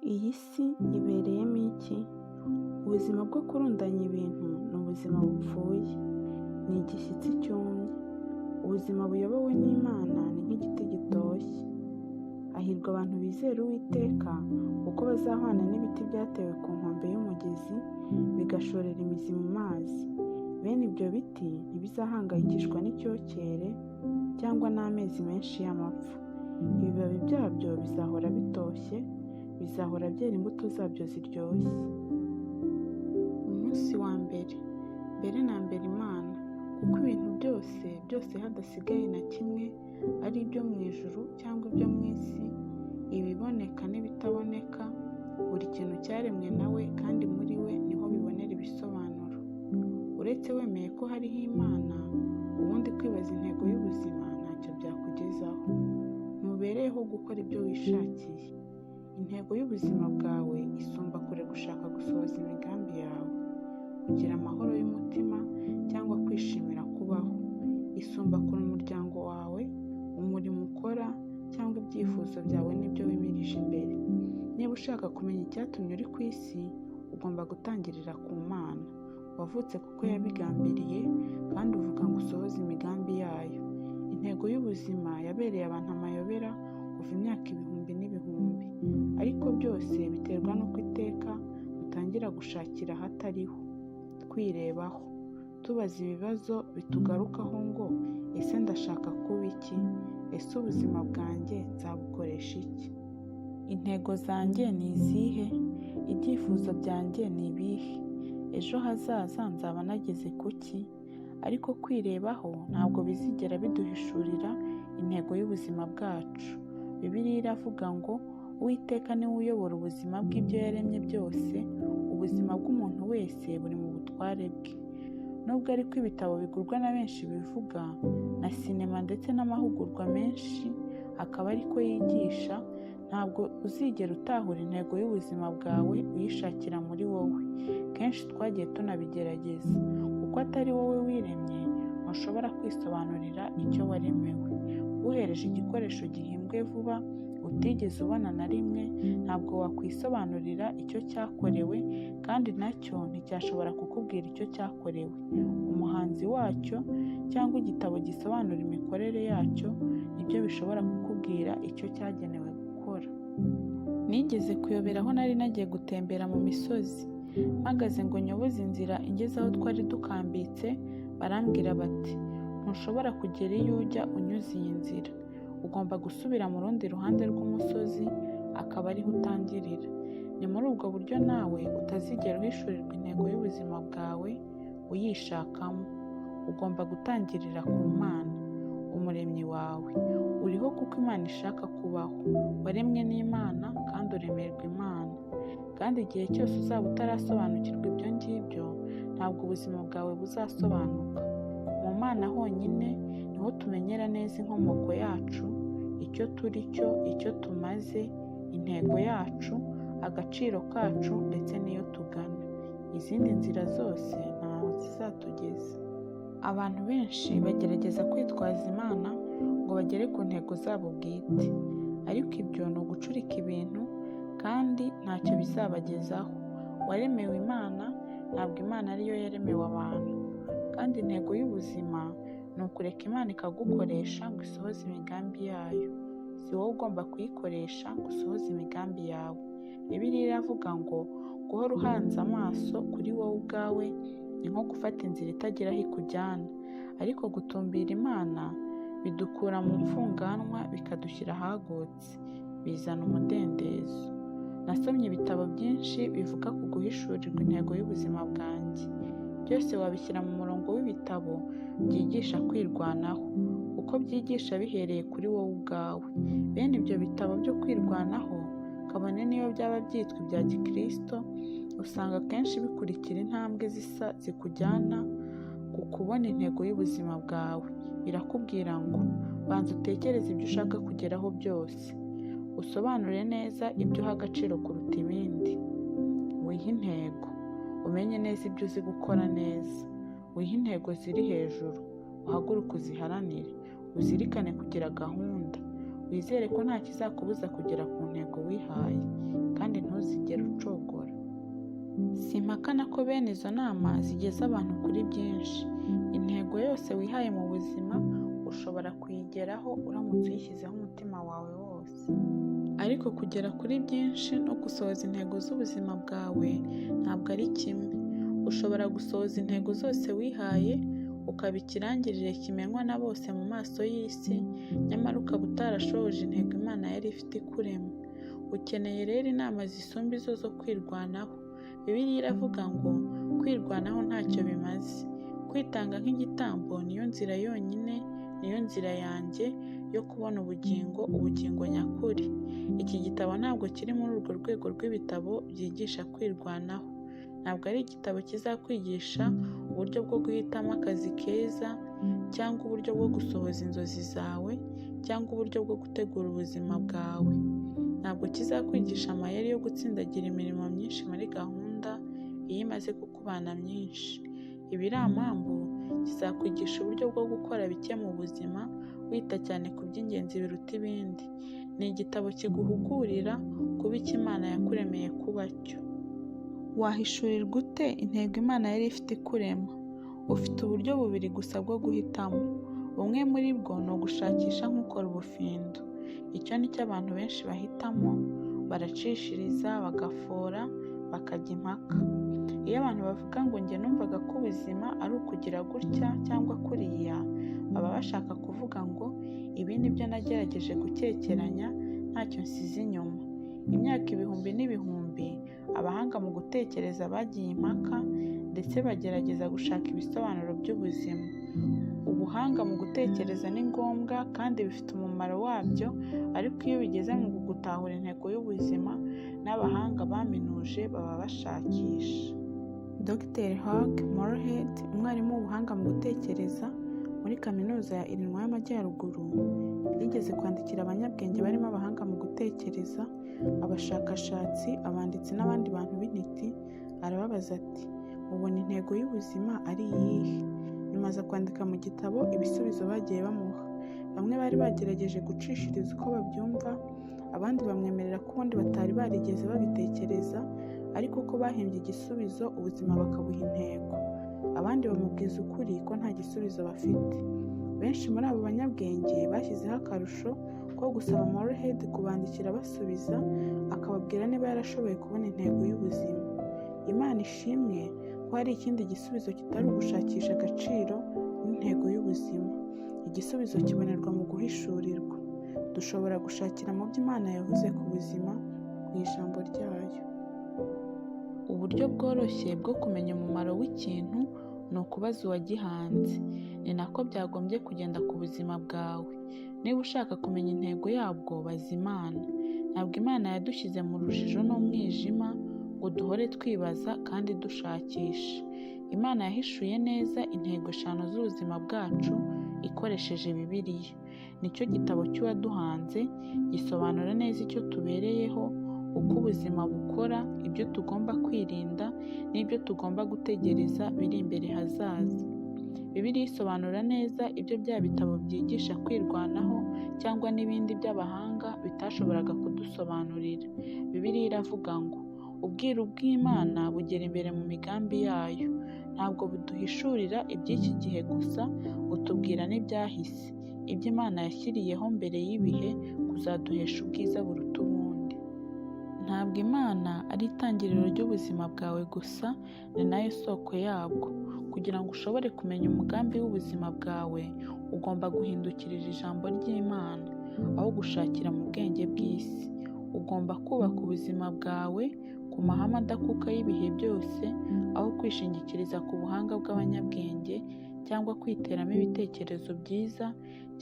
Iyi si ibereyemo iki? Ubuzima bwo kurundanya ibintu ni ubuzima bupfuye, ni igishyitsi cyumye. Ubuzima buyobowe n'Imana ni nk'igiti gitoshye. Hahirwa abantu bizera Uwiteka, kuko bazahwana n'ibiti byatewe ku nkombe y'umugezi, bigashorera imizi mu mazi. Bene ibyo biti ntibizahangayikishwa n'icyokere cyangwa n'amezi menshi y'amapfa. Ibibabi byabyo bizahora bitoshye, bizahora byera imbuto zabyo ziryoshye. Umunsi wa mbere. Mbere na mbere Imana, kuko ibintu byose hadasigaye na kimwe, ari ibyo mu ijuru cyangwa ibyo mu isi, ibiboneka n'ibitaboneka, buri kintu cyaremwe nawe, kandi muri we niho bibonera ibisobanuro. Uretse wemeye ko hariho Imana, ubundi kwibaza intego y'ubuzima ntacyo byakugezaho. Ntubereyeho gukora ibyo wishakiye. Intego y'ubuzima bwawe isumba kure gushaka gusohoza imigambi yawe, kugira amahoro y'umutima cyangwa kwishimira kubaho. Isumba kure umuryango wawe, umurimo ukora cyangwa ibyifuzo byawe n'ibyo wimirije imbere. Niba ushaka kumenya icyatumye uri ku isi, ugomba gutangirira ku Mana. Wavutse kuko yabigambiriye, kandi uvuga ngo usohoze imigambi yayo. Intego y'ubuzima yabereye abantu amayobera kuva imyaka ibihumbi n'ibihumbi, ariko byose biterwa n'uko iteka dutangira gushakira ahatariho, twirebaho, tubaza ibibazo bitugarukaho ngo ese ndashaka kuba iki? Ese ubuzima bwanjye nzabukoresha iki? Intego zanjye ni izihe? Ibyifuzo byanjye ni ibihe? Ejo hazaza nzaba nageze ku ki? Ariko kwirebaho ntabwo bizigera biduhishurira intego y'ubuzima bwacu. Bibiliya iravuga ngo Uwiteka niwe uyobora ubuzima bw'ibyo yaremye byose. Ubuzima bw'umuntu wese buri mu butware bwe. Nubwo ariko ibitabo bigurwa na benshi bivuga, na sinema ndetse n'amahugurwa menshi akaba ariko yigisha, ntabwo uzigera utahura intego y'ubuzima bwawe uyishakira muri wowe. Kenshi twagiye tunabigerageza, kuko atari wowe wiremye, ntushobora kwisobanurira icyo waremewe. Uhereje igikoresho gihimbwe vuba utigeze ubona na rimwe, ntabwo wakwisobanurira icyo cyakorewe, kandi nacyo nticyashobora kukubwira icyo cyakorewe. Umuhanzi wacyo cyangwa igitabo gisobanura imikorere yacyo nibyo bishobora kukubwira icyo cyagenewe gukora. Nigeze kuyobera aho nari nagiye gutembera mu misozi. Mpagaze ngo nyoboze inzira ingeze aho twari dukambitse, barambwira bati, ntushobora kugera iyo ujya unyuze iyi nzira. Ugomba gusubira mu rundi ruhande rw'umusozi, akaba ariho utangirira. Ni muri ubwo buryo nawe utazigera uhishurirwa intego y'ubuzima bwawe uyishakamo. Ugomba gutangirira ku Mana, umuremyi wawe. Uriho kuko Imana ishaka kubaho. Waremwe n'Imana kandi uremerwa Imana. Kandi igihe cyose uzaba utarasobanukirwa ibyo ngibyo, ntabwo ubuzima bwawe buzasobanuka. Mu Mana honyine niho tumenyera neza inkomoko yacu, icyo turi cyo, icyo tumaze, intego yacu, agaciro kacu ndetse n'iyo tugana. Izindi nzira zose ntaho zizatugeza. Abantu benshi bagerageza kwitwaza Imana ngo bagere ku ntego zabo bwite, ariko ibyo ni ugucurika ibintu kandi ntacyo bizabagezaho. Waremewe Imana, ntabwo Imana ariyo yaremewe abantu. Kandi intego y'ubuzima ni ukureka Imana ikagukoresha ngo isohoze imigambi yayo. Si wowe ugomba kuyikoresha ngo usohoze imigambi yawe. Bibiliya iravuga ngo guhora uhanze amaso kuri wowe ubwawe ni nko gufata inzira itagira aho ikujyana, ariko gutumbira Imana bidukura mu mfunganwa bikadushyira ahagutse, bizana umudendezo. Nasomye ibitabo byinshi bivuga ku guhishurirwa intego y'ubuzima bwanjye. Byose wabishyira mu murongo w'ibitabo byigisha kwirwanaho, kuko byigisha bihereye kuri wowe ubwawe. Bene ibyo bitabo byo kwirwanaho, kabone niyo byaba byitwa ibya Gikristo, usanga akenshi bikurikira intambwe zisa zikujyana ku kubona intego y'ubuzima bwawe. Birakubwira ngo banza utekereze ibyo ushaka kugeraho byose, usobanure neza ibyo uha agaciro kuruta ibindi. Wihe intego, umenye neza ibyo uzi gukora neza. Wihe intego ziri hejuru, uhaguruke uziharanire. Uzirikane kugira gahunda. Wizere ko nta kizakubuza kugera ku ntego wihaye, kandi impaka nako bene izo nama zigeza abantu kuri byinshi. Intego yose wihaye mu buzima ushobora kuyigeraho uramutse uyishyizeho umutima wawe wose. Ariko kugera kuri byinshi no gusohoza intego z'ubuzima bwawe ntabwo ari kimwe. Ushobora gusohoza intego zose wihaye ukaba ikirangirire kimenywa na bose mu maso y'isi, nyamara ukaba utarashohoje intego Imana yari ifite ikurema. Ukeneye rero inama zisumba izo zo kwirwanaho. Bibiliya iravuga ngo kwirwanaho ntacyo bimaze. Kwitanga nk'igitambo niyo nzira yonyine, niyo nzira yanjye yo kubona ubugingo nyakuri. Iki gitabo ntabwo kiri muri urwo rwego rw'ibitabo byigisha kwirwanaho. Ntabwo ari igitabo kizakwigisha uburyo bwo guhitamo akazi keza, cyangwa uburyo bwo gusohoza inzozi zawe, cyangwa uburyo bwo gutegura ubuzima bwawe. Ntabwo kizakwigisha amayeri yo gutsindagira imirimo myinshi muri gahunda iyo imaze kukubana myinshi. Ibiramambu kizakwigisha uburyo bwo gukora bike mu buzima wita cyane ku by'ingenzi biruta ibindi. Ni igitabo kiguhugurira kuba icyo Imana yakuremeye kuba cyo. Wahishurirwa ute intego Imana yari ifite ikurema? Ufite uburyo bubiri gusa bwo guhitamo. Bumwe muri bwo ni ugushakisha nk'ukora ubufindo. Icyo ni cyo abantu benshi bahitamo, baracishiriza, bagafora, bakajya impaka. Iyo abantu bavuga ngo njye numvaga ko ubuzima ari ukugira gutya cyangwa kuriya, baba bashaka kuvuga ngo ibi ni byo nagerageje gukekeranya, ntacyo nsize inyuma. Imyaka ibihumbi n'ibihumbi, abahanga mu gutekereza bagiye impaka ndetse bagerageza gushaka ibisobanuro by'ubuzima. Ubuhanga mu gutekereza ni ngombwa kandi bifite umumaro wabyo, ariko iyo bigeze mu gutahura intego y'ubuzima, n'abahanga baminuje baba bashakisha. Dr. Hugh Moorhead, umwarimu w'ubuhanga mu gutekereza muri kaminuza ya Illinois y'Amajyaruguru, yigeze kwandikira abanyabwenge barimo abahanga mu gutekereza, abashakashatsi, abanditsi n'abandi bantu b'intiti, arababaza ati: mubona intego y'ubuzima ari iyihe? Nyuma aza kwandika mu gitabo ibisubizo bagiye bamuha. Bamwe bari bagerageje gucishiriza uko babyumva, abandi bamwemerera ko ubundi batari barigeze babitekereza, ariko ko bahimbye igisubizo ubuzima bakabuha intego. Abandi bamubwiza ukuri ko nta gisubizo bafite. Benshi muri abo banyabwenge bashyizeho akarusho ko gusaba Moorhead kubandikira basubiza, akababwira niba yarashoboye kubona intego y'ubuzima. Imana ishimwe ko hari ikindi gisubizo kitari ugushakisha agaciro n'intego y'ubuzima. Igisubizo kibonerwa mu guhishurirwa. Dushobora gushakira mu byo Imana yavuze ku buzima mu ijambo ryayo. Uburyo bworoshye bwo kumenya umumaro w'ikintu ni ukubaza uwagihanze. Ni nako byagombye kugenda ku buzima bwawe. Niba ushaka kumenya intego yabwo, baza Imana. Ntabwo Imana yadushyize mu rujijo n'umwijima ngo duhore twibaza kandi dushakisha. Imana yahishuye neza intego 5 z'ubuzima bwacu ikoresheje Bibiliya. Nicyo gitabo cy'uwaduhanze, gisobanura neza icyo tubereyeho, uko ubuzima bukora, ibyo tugomba kwirinda n'ibyo tugomba gutegereza biri imbere hazaza. Bibiliya isobanura neza ibyo bya bitabo byigisha kwirwanaho cyangwa n'ibindi by'abahanga bitashoboraga kudusobanurira. Bibiliya iravuga ngo ubwiru bw'Imana bugera imbere mu migambi yayo. Ntabwo buduhishurira iby'iki gihe gusa, butubwira n'ibyahise, ibyo Imana yashyiriyeho mbere y'ibihe kuzaduhesha ubwiza buruta ubundi. Ntabwo Imana ari itangiriro ry'ubuzima bwawe gusa, ni nayo soko yabwo. Kugira ngo ushobore kumenya umugambi w'ubuzima bwawe, ugomba guhindukirira ijambo ry'Imana aho gushakira mu bwenge bw'isi. Ugomba kubaka ubuzima bwawe ku mahame adakuka y'ibihe byose, aho kwishingikiriza ku buhanga bw'abanyabwenge cyangwa kwiteramo ibitekerezo byiza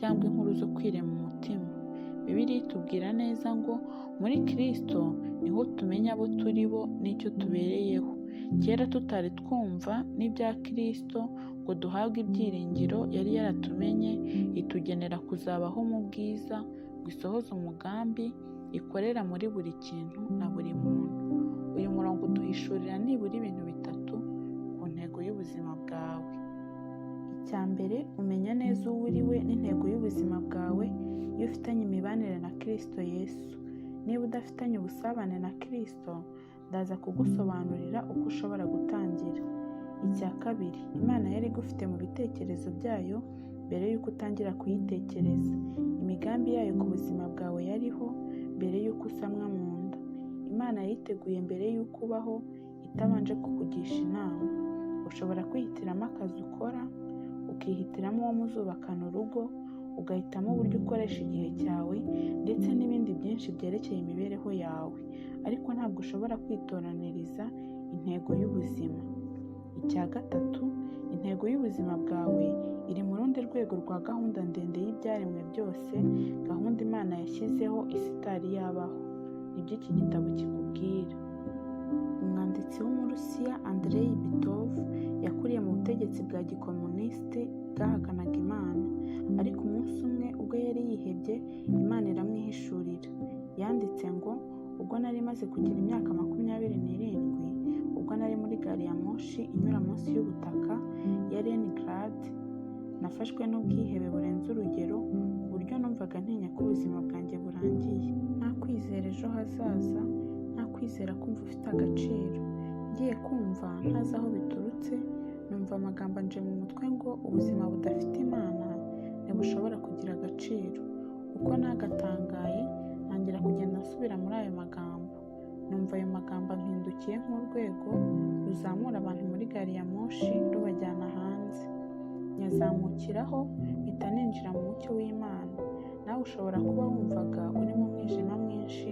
cyangwa inkuru zo kwirema umutima. Bibiliya itubwira neza ngo muri Kristo niho tumenya abo turi bo n'icyo tubereyeho. Kera tutari twumva n'ibya Kristo ngo duhabwe ibyiringiro yari yaratumenye, itugenera kuzabaho mu bwiza, ngo isohoze umugambi, ikorera muri buri kintu na buri muntu. Uyu murongo uduhishurira nibura ibintu 3 ku ntego y'ubuzima bwawe. Icya mbere, umenya neza uwo uri we n'intego y'ubuzima bwawe iyo ufitanye imibanire na Kristo Yesu. Niba udafitanye ubusabane na Kristo, ndaza kugusobanurira uko ushobora gutangira. Icya kabiri, Imana yari igufite mu bitekerezo byayo mbere y'uko utangira kuyitekereza. Imigambi yayo ku buzima bwawe yariho mbere y'uko usamwa mu nda. Imana yiteguye mbere y'uko ubaho itabanje kukugisha inama. Ushobora kwihitiramo akazi ukora, ukihitiramo uwo muzubakana urugo, ugahitamo uburyo ukoresha igihe cyawe ndetse n'ibindi byinshi byerekeye imibereho yawe, ariko ntabwo ushobora kwitoraniriza intego y'ubuzima. Icya gatatu, intego y'ubuzima bwawe iri mu rundi rwego rwa gahunda ndende y'ibyaremwe byose, gahunda Imana yashyizeho isi itari yabaho. Nibyo iki gitabo kikubwira. Umwanditsi w'Umurusiya Andrei Bitov yakuriye mu butegetsi bwa gikomunisiti bwahakanaga Imana, ariko umunsi umwe ubwo yari yihebye, Imana iramwihishurira. Yanditse ngo, ubwo nari maze kugira imyaka 27, ubwo nari muri gari ya moshi inyura munsi y'ubutaka ya Leningrad, nafashwe n'ubwihebe burenze urugero ku buryo numvaga ntinya ko ubuzima bwanjye burangiye. Nta kwizera ejo hazaza, nta kwizera kumva ufite agaciro. Ngiye kumva ntazi aho biturutse, numva amagambo anje mu mutwe ngo ubuzima budafite Imana ntibushobora kugira agaciro. Uko nagatangaye, ntangira kugenda nsubira muri ayo magambo. Numva ayo magambo ampindukiye nk'urwego ruzamura abantu muri gari ya moshi rubajyana hanze. Nyazamukiraho mpita ninjira mu mucyo w'Imana. Nawe ushobora kuba wumvaga uri mu mwijima mwinshi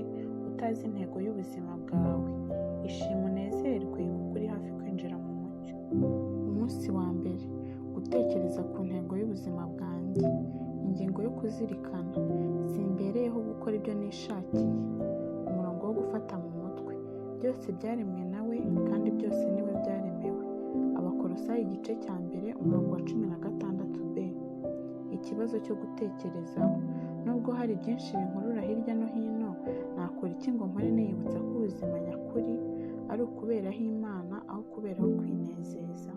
utazi intego y'ubuzima bwawe. Ishima unezerwe kuko uri hafi kwinjira mu mucyo. Umunsi wa mbere, gutekereza ku ntego y'ubuzima bwanjye. Ingingo yo kuzirikana, simbereyeho gukora ibyo nishakiye. Umurongo wo gufata mu mutwe, byose byaremwe nawe kandi byose niwe byaremewe. Abakolosayi igice cya mbere umurongo wa 16b. Ikibazo cyo gutekerezaho, nubwo hari byinshi binkurura hirya no hino, nakora iki ngo mpore niyibutsa ko ubuzima nyakuri ari ukuberaho Imana aho kuberaho kwinezeza?